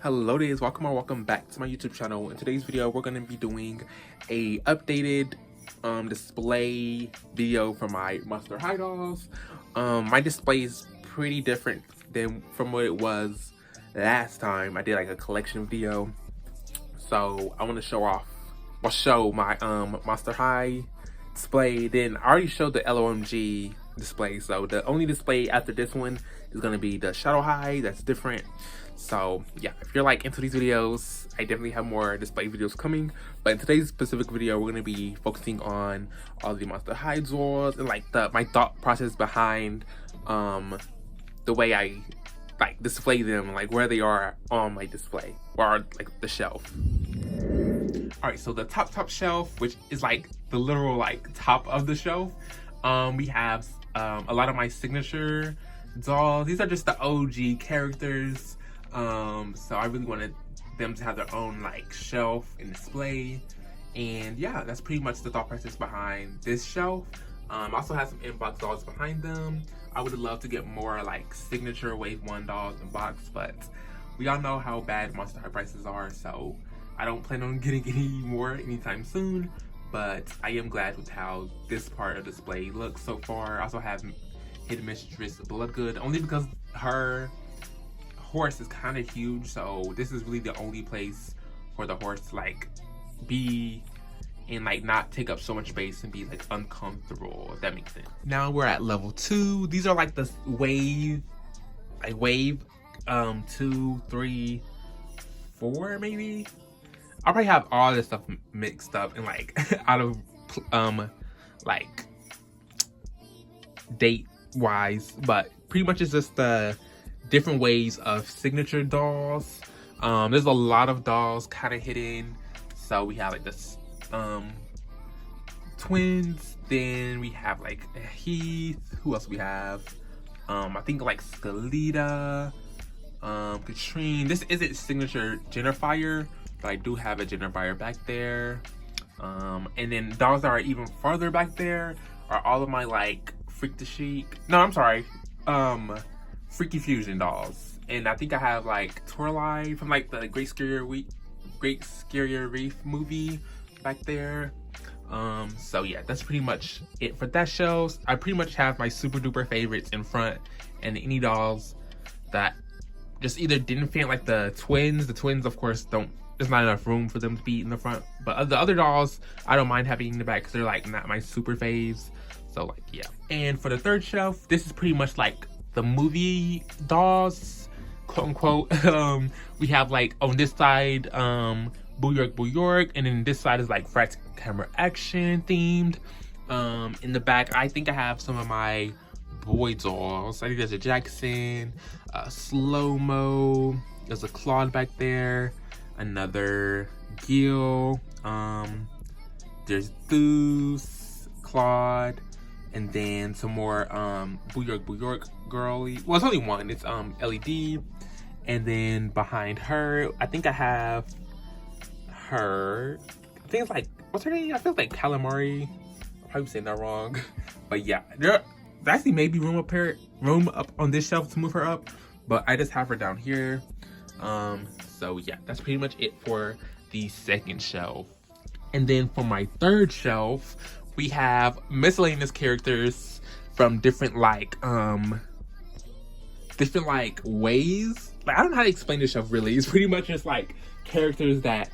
Hello days, welcome or welcome back to my YouTube channel. In today's video we're going to be doing a updated display video for my Monster High dolls. My display is pretty different than from what it was last time. I did like a collection video, so I want to show my Monster High display. Then I already showed the LOMG display, so the only display after this one is going to be the Shadow High. That's different. So yeah, if you're like into these videos, I definitely have more display videos coming, but in today's specific video we're going to be focusing on all the Monster High dolls and like my thought process behind the way I like display them, like where they are on my display or like the shelf. All right, so the top shelf, which is like the literal like top of the shelf, we have a lot of my signature dolls. These are just the OG characters. So I really wanted them to have their own like shelf and display, and yeah, that's pretty much the thought process behind this shelf. Also has some inbox dolls behind them. I would love to get more like signature wave 1 dolls in box, but we all know how bad Monster High prices are, so I don't plan on getting any more anytime soon. But I am glad with how this part of the display looks so far. I also have Hidden Mistress Bloodgood, only because her horse is kind of huge, so this is really the only place for the horse to like be and like not take up so much space and be like uncomfortable, if that makes sense. Now we're at level 2. These are like the wave 2, 3, 4 maybe. I'll probably have all this stuff mixed up and like out of like date wise, but pretty much it's just the different ways of signature dolls. There's a lot of dolls kind of hidden. So we have like this twins, then we have like Heath. Who else we have? I think like Skeleta, Katrine. This isn't signature Jennifer, but I do have a Jennifer back there. And then dolls that are even farther back there are all of my like Freak the Chic. No, I'm sorry. Freaky Fusion dolls, and I think I have like Torlight from like the Great Scarier Reef movie back there. So yeah, that's pretty much it for that shelf. I pretty much have my super duper favorites in front, and any dolls that just either didn't fit like the twins. The twins, of course, there's not enough room for them to be in the front, but the other dolls I don't mind having in the back because they're like not my super faves. So like yeah. And for the third shelf, this is pretty much like the movie dolls, quote unquote. We have like on this side Boo York, and then this side is like Frat Camera Action themed. In the back I think I have some of my boy dolls. I think there's a Jackson, Slow-Mo, there's a Claude back there, another Gil, there's Deuce, Claude, and then some more Boo York girly. Well, it's only one. It's LED. And then behind her, I think I have her. I think it's like, what's her name? I feel like Calamari. I'm probably saying that wrong. But yeah, there actually may be room up on this shelf to move her up, but I just have her down here. So yeah, that's pretty much it for the second shelf. And then for my third shelf, we have miscellaneous characters from different like ways. Like, I don't know how to explain this shelf really. It's pretty much just like characters that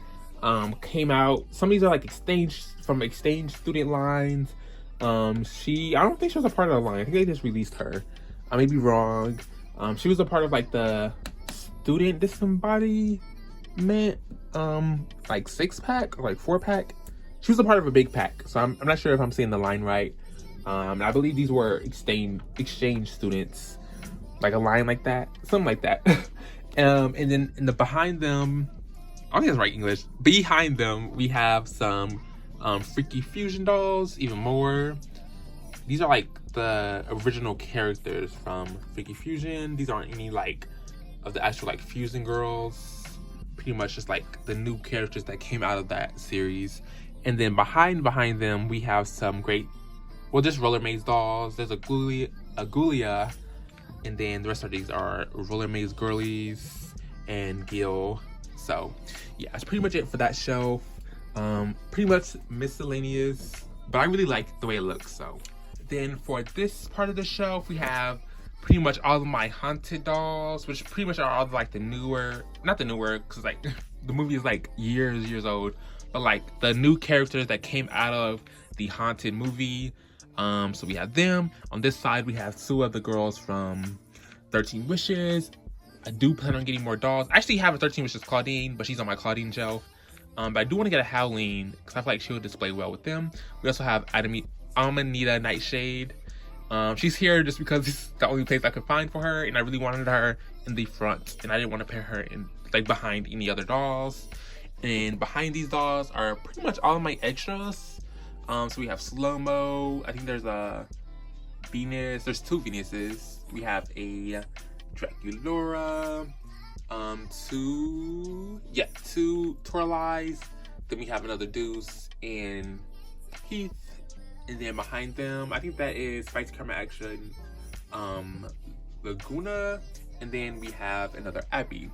came out. Some of these are like exchange student lines. I don't think she was a part of the line. I think they just released her. I may be wrong. She was a part of like the student disembodiment like 6-pack or like 4-pack. She was a part of a big pack, so I'm not sure if I'm saying the line right. I believe these were exchange students, like a line like that, something like that. And then behind them, I think that's right English. Behind them, we have some Freaky Fusion dolls, even more. These are like the original characters from Freaky Fusion. These aren't any like of the actual like Fusion girls. Pretty much just like the new characters that came out of that series. And then behind them, we have some great, well, just Roller Maze dolls. There's a Gulia, and then the rest of these are Roller Maze girlies. and Gil. So yeah, that's pretty much it for that shelf. Pretty much miscellaneous, but I really like the way it looks. So then for this part of the shelf, we have pretty much all of my haunted dolls, which pretty much are all like the newer, not the newer, because like the movie is like years old, but like the new characters that came out of the haunted movie. So we have them. On this side, we have two of the girls from 13 Wishes. I do plan on getting more dolls. I actually have a 13 Wishes Clawdeen, but she's on my Clawdeen shelf. But I do want to get a Howleen because I feel like she'll display well with them. We also have Amanita Nightshade. She's here just because it's the only place I could find for her, and I really wanted her in the front, and I didn't want to pair her in like behind any other dolls. And behind these dolls are pretty much all of my extras. So we have Slow-Mo. I think there's a Venus. There's two Venuses. We have a Draculaura. Two Torleis. Then we have another Deuce and Heath. And then behind them, I think that is Spice Camera Action, Laguna. And then we have another Abby.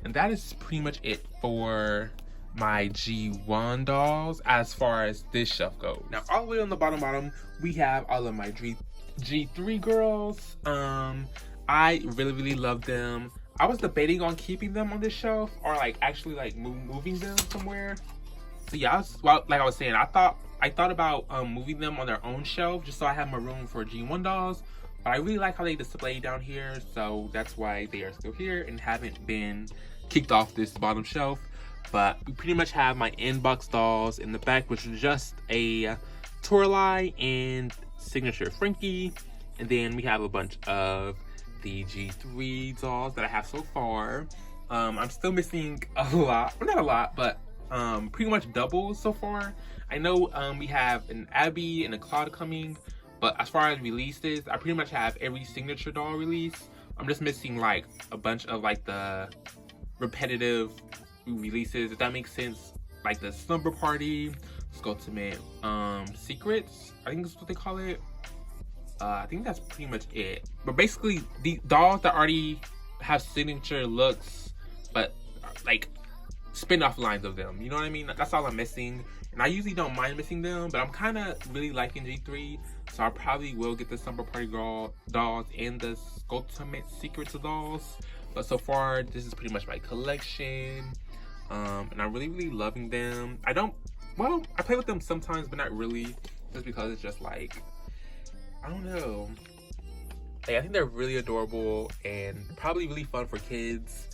And that is pretty much it for my G1 dolls as far as this shelf goes. Now all the way on the bottom, we have all of my G3 girls. I really love them. I was debating on keeping them on this shelf or like actually like moving them somewhere. So yeah, like I was saying, I thought about moving them on their own shelf just so I have more room for G1 dolls. But I really like how they display down here, so that's why they are still here and haven't been kicked off this bottom shelf. But we pretty much have my inbox dolls in the back, which is just a Torlai and Signature Frankie. And then we have a bunch of the G3 dolls that I have so far. I'm still missing a lot, well, not a lot, but pretty much doubles so far. I know we have an Abby and a Claude coming, but as far as releases, I pretty much have every signature doll release. I'm just missing like a bunch of like the repetitive releases, if that makes sense, like the Slumber Party, Ultimate Secrets, I think that's what they call it. I think that's pretty much it. But basically, the dolls that already have signature looks, but like spin-off lines of them, you know what I mean? That's all I'm missing. And I usually don't mind missing them, but I'm kind of really liking G3, so I probably will get the Slumber Party girl dolls and the Ultimate Secrets dolls. But so far, this is pretty much my collection. And I'm really loving them. I play with them sometimes, but not really, just because it's just like, I don't know. Like, I think they're really adorable and probably really fun for kids.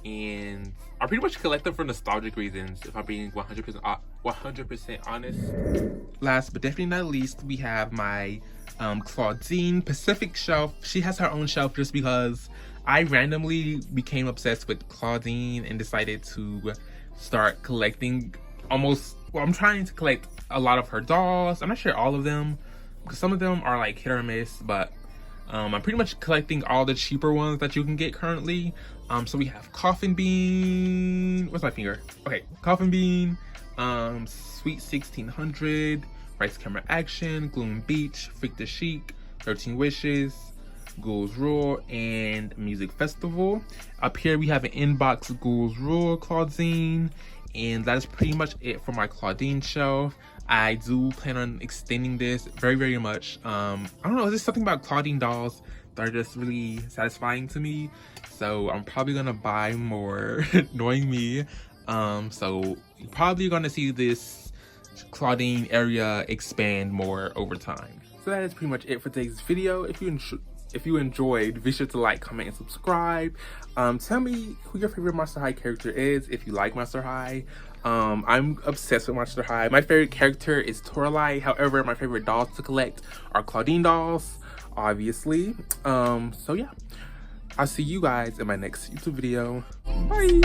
And I pretty much collect them for nostalgic reasons, if I'm being 100% honest. Last but definitely not least, we have my Clawdeen Pacific shelf. She has her own shelf just because I randomly became obsessed with Clawdeen and decided to start collecting I'm trying to collect a lot of her dolls. I'm not sure all of them, because some of them are like hit or miss, but I'm pretty much collecting all the cheaper ones that you can get currently. So we have Coffin Bean, where's my finger? Okay, Coffin Bean, Sweet 1600, Rice Camera Action, Gloom Beach, Freak the Chic, 13 Wishes, Ghouls Roar, and Music Festival. Up here we have an inbox Ghouls Roar Clawdeen, and that is pretty much it for my Clawdeen shelf. I do plan on extending this very much. I don't know, there's something about Clawdeen dolls that are just really satisfying to me, so I'm probably gonna buy more. Knowing me, so you're probably gonna see this Clawdeen area expand more over time. So that is pretty much it for today's video. If you enjoyed, be sure to like, comment, and subscribe. Tell me who your favorite Monster High character is, if you like Monster High. I'm obsessed with Monster High. My favorite character is Torlai. However, my favorite dolls to collect are Clawdeen dolls, obviously. So yeah, I'll see you guys in my next YouTube video. Bye!